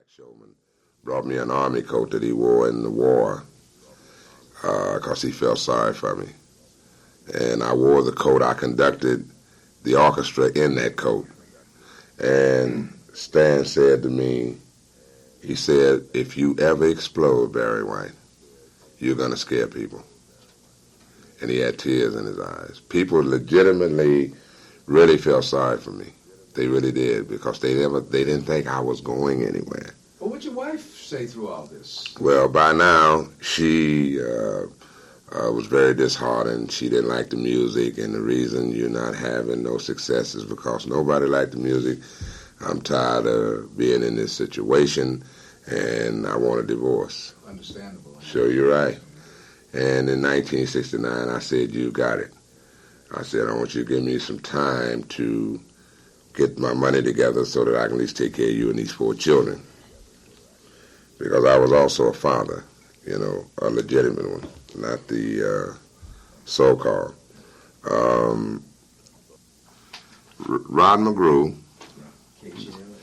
Showman brought me an army coat that he wore in the war because he felt sorry for me. And I wore the coat. I conducted the orchestra in that coat. And Stan said to me, he said, if you ever explode, Barry White, you're going to scare people. And he had tears in his eyes. People legitimately really felt sorry for me. They really did, because they didn't think I was going anywhere. Well, what'd your wife say through all this? Well, by now, she was very disheartened. She didn't like the music, and the reason you're not having no success is because nobody liked the music. I'm tired of being in this situation, and I want a divorce. Understandable. Sure, you're right. And in 1969, I said, you got it. I said, I want you to give me some time to get my money together so that I can at least take care of you and these 4 children. Because I was also a father, you know, a legitimate one, not the so-called. Rod McGrew,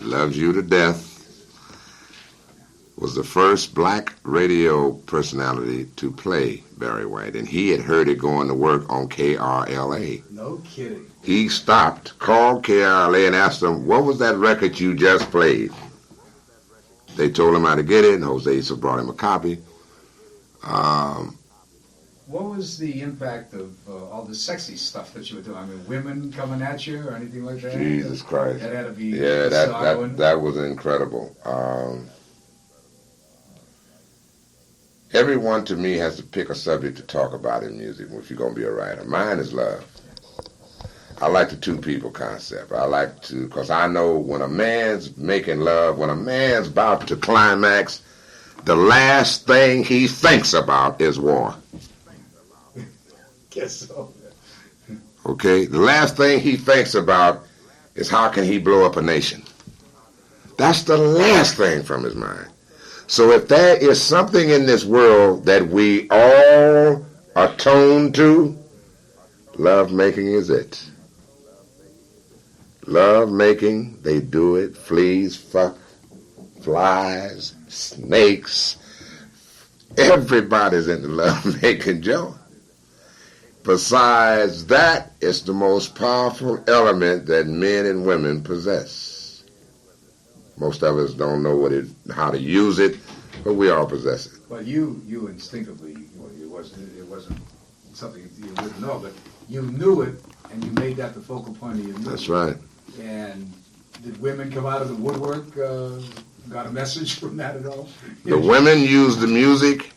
loves you to death, was the first black radio personality to play Barry White, and he had heard it going to work on KRLA. No kidding. He stopped, called KRLA, and asked them, what was that record you just played? They told him how to get it, and Jose Issa brought him a copy. What was the impact of all the sexy stuff that you were doing? I mean, women coming at you or anything like that? Jesus Christ. That had to be that was incredible. Everyone, to me, has to pick a subject to talk about in music if you're going to be a writer. Mine is love. I like the two people concept. I like to, because I know when a man's making love, when a man's about to climax, the last thing he thinks about is war. Guess so. Okay? The last thing he thinks about is how can he blow up a nation. That's the last thing from his mind. So if there is something in this world that we all atone to, love making is it. Love making, they do it. Fleas, fuck, flies, snakes. Everybody's into love making, Joe. Besides that, it's the most powerful element that men and women possess. Most of us don't know how to use it, but we all possess it. Well, you instinctively, it wasn't something you wouldn't know, but you knew it, and you made that the focal point of your music. That's right. And did women come out of the woodwork, got a message from that at all? The women use the music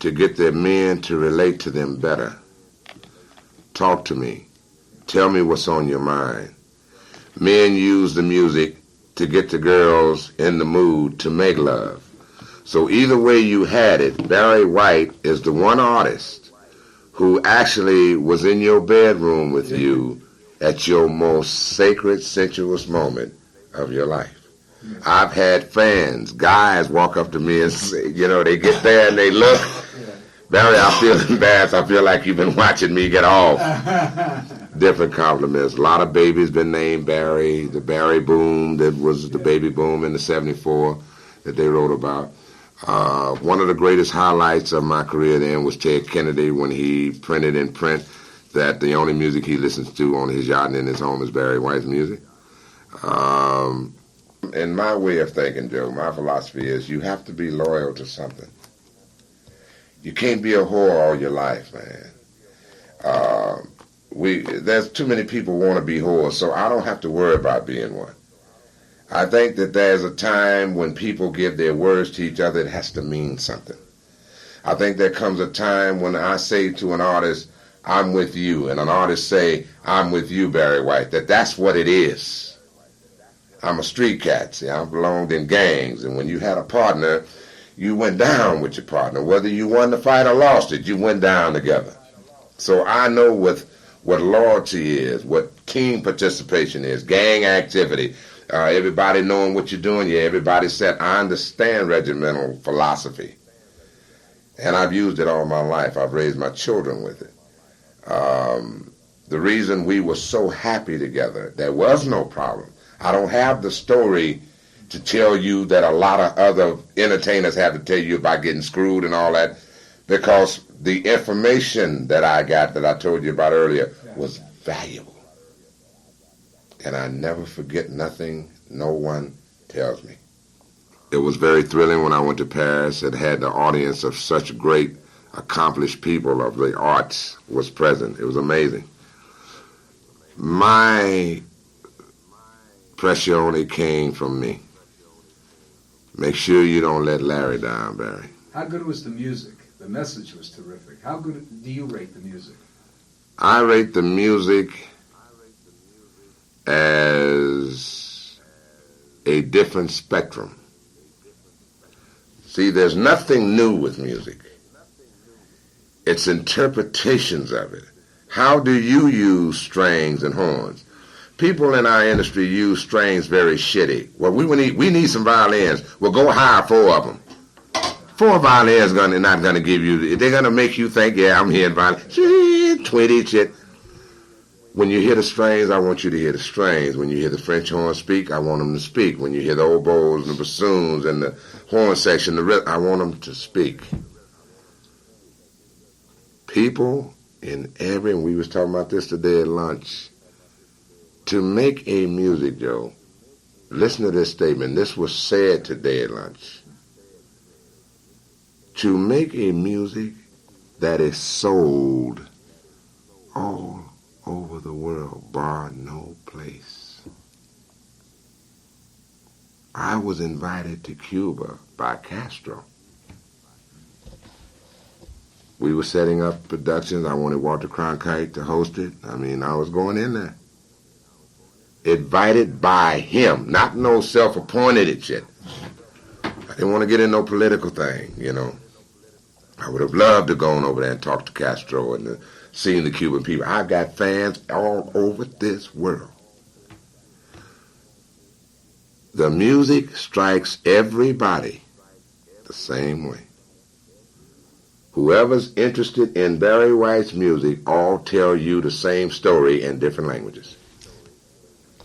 to get their men to relate to them better. Talk to me. Tell me what's on your mind. Men use the music to get the girls in the mood to make love. So either way you had it, Barry White is the one artist who actually was in your bedroom with you at your most sacred, sensuous moment of your life. I've had fans, guys walk up to me and say, you know, they get there and they look, Barry, I feel embarrassed. I feel like you've been watching me get off. Different compliments. A lot of babies been named Barry. The Barry boom, that was the baby boom in the 74 that they wrote about. One of the greatest highlights of my career then was Ted Kennedy when he printed in print that the only music he listens to on his yacht and in his home is Barry White's music. In my way of thinking, Joe, my philosophy is you have to be loyal to something. You can't be a whore all your life, man. There's too many people want to be whores, so I don't have to worry about being one. I think that there's a time when people give their words to each other, it has to mean something. I think there comes a time when I say to an artist, I'm with you, and an artist say, I'm with you, Barry White, that's what it is. I'm a street cat, see, I belonged in gangs, and when you had a partner, you went down with your partner. Whether you won the fight or lost it, you went down together. So I know what loyalty is, what team participation is, gang activity, everybody knowing what you're doing. Yeah, everybody said, I understand regimental philosophy. And I've used it all my life. I've raised my children with it. The reason we were so happy together, there was no problem. I don't have the story to tell you that a lot of other entertainers have to tell you about getting screwed and all that, because the information that I got that I told you about earlier was valuable. And I never forget nothing no one tells me. It was very thrilling when I went to Paris. It had the audience of such great, accomplished people of the arts was present. It was amazing. My pressure only came from me. Make sure you don't let Larry down, Barry. How good was the music? The message was terrific. How good do you rate the music? I rate the music as a different spectrum. See, there's nothing new with music. It's interpretations of it. How do you use strings and horns? People in our industry use strings very shitty. Well, we need some violins. Well, go hire 4 of them. 4 violins are not going to give you, they're going to make you think, yeah, I'm hearing violin. Shit, 20 shit. When you hear the strings, I want you to hear the strings. When you hear the French horn speak, I want them to speak. When you hear the oboes and the bassoons and the horn section, I want them to speak. People and we was talking about this today at lunch, to make a music, Joe, listen to this statement. This was said today at lunch. To make a music that is sold all over the world, bar no place. I was invited to Cuba by Castro. We were setting up productions. I wanted Walter Cronkite to host it. I mean, I was going in there. Invited by him, not no self-appointed shit. I didn't want to get in no political thing, you know. I would have loved to go on over there and talk to Castro and seeing the Cuban people. I've got fans all over this world. The music strikes everybody the same way. Whoever's interested in Barry White's music all tell you the same story in different languages.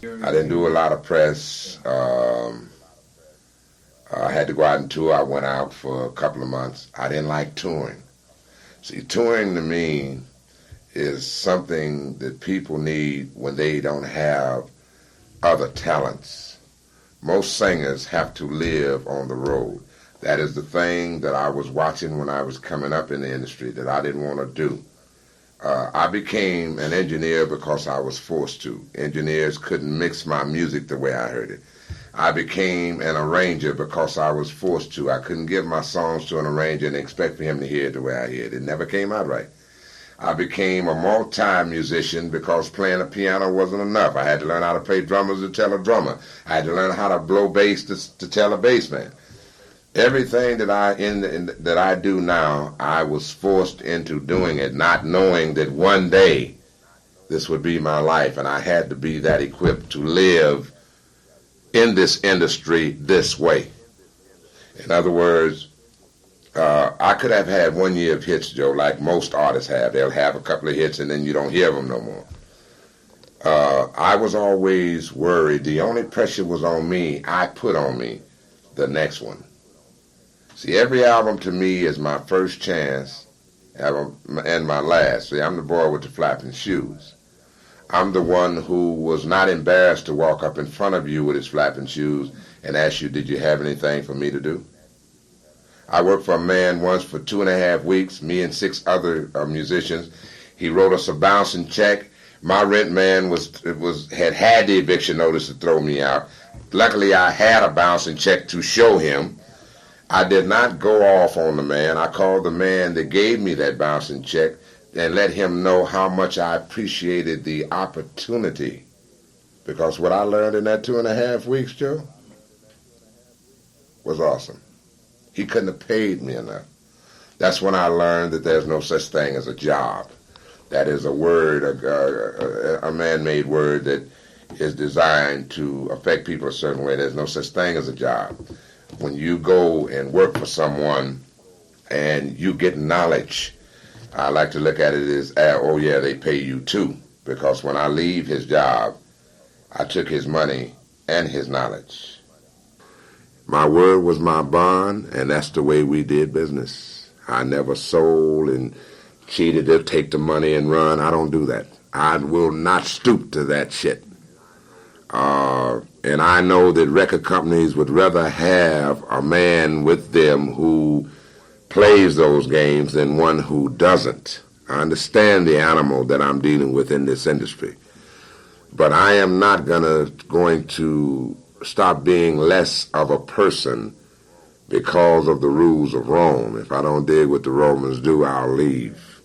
I didn't do a lot of press. I had to go out and tour. I went out for a couple of months. I didn't like touring. See, touring to me is something that people need when they don't have other talents. Most singers have to live on the road. That is the thing that I was watching when I was coming up in the industry that I didn't want to do. I became an engineer because I was forced to. Engineers couldn't mix my music the way I heard it. I became an arranger because I was forced to. I couldn't give my songs to an arranger and expect for him to hear it the way I hear it. It never came out right. I became a multi-musician because playing the piano wasn't enough. I had to learn how to play drummers to tell a drummer. I had to learn how to blow bass to tell a bass man. Everything that I do now, I was forced into doing it, not knowing that one day this would be my life, and I had to be that equipped to live in this industry this way. In other words, I could have had 1 year of hits, Joe, like most artists have. They'll have a couple of hits and then you don't hear them no more. I was always worried. The only pressure was on me. I put on me the next one. See, every album to me is my first chance and my last. See, I'm the boy with the flapping shoes. I'm the one who was not embarrassed to walk up in front of you with his flapping shoes and ask you, did you have anything for me to do? I worked for a man once for 2.5 weeks, me and 6 other musicians. He wrote us a bouncing check. My rent man had the eviction notice to throw me out. Luckily, I had a bouncing check to show him. I did not go off on the man. I called the man that gave me that bouncing check and let him know how much I appreciated the opportunity. Because what I learned in that 2.5 weeks, Joe, was awesome. He couldn't have paid me enough. That's when I learned that there's no such thing as a job. That is a word, a man-made word that is designed to affect people a certain way. There's no such thing as a job. When you go and work for someone and you get knowledge, I like to look at it as, oh yeah, they pay you too. Because when I leave his job, I took his money and his knowledge. My word was my bond, and that's the way we did business. I never sold and cheated. They'll take the money and run. I don't do that. I will not stoop to that shit. And I know that record companies would rather have a man with them who plays those games than one who doesn't. I understand the animal that I'm dealing with in this industry. But I am not going to stop being less of a person because of the rules of Rome. If I don't dig what the Romans do, I'll leave.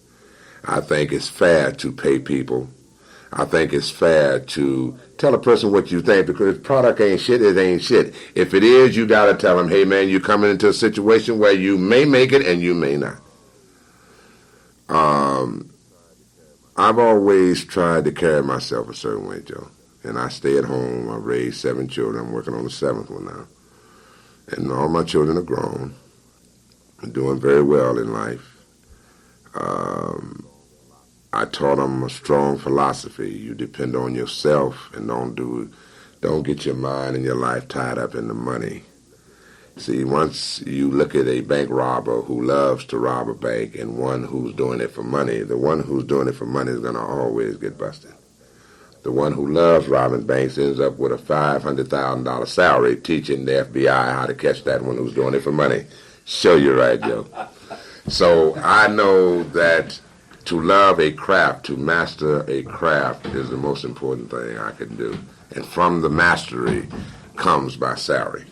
I think it's fair to pay people. I think it's fair to tell a person what you think, because if product ain't shit, it ain't shit. If it is, you got to tell them, hey, man, you're coming into a situation where you may make it and you may not. I've always tried to carry myself a certain way, Joe. And I stay at home. I raised 7 children. I'm working on the 7th one now. And all my children are grown and doing very well in life. I taught them a strong philosophy. You depend on yourself and don't get your mind and your life tied up in the money. See, once you look at a bank robber who loves to rob a bank and one who's doing it for money, the one who's doing it for money is going to always get busted. The one who loves robbing banks ends up with a $500,000 salary teaching the FBI how to catch that one who's doing it for money. Show you right, Joe. So I know that to love a craft, to master a craft is the most important thing I can do. And from the mastery comes my salary.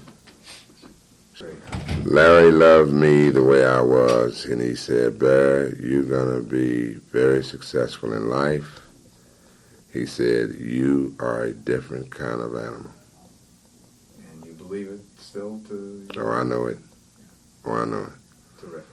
Larry loved me the way I was, and he said, Barry, you're going to be very successful in life. He said, you are a different kind of animal. And you believe it still to... Oh, I know it. Oh, I know it. Terrific.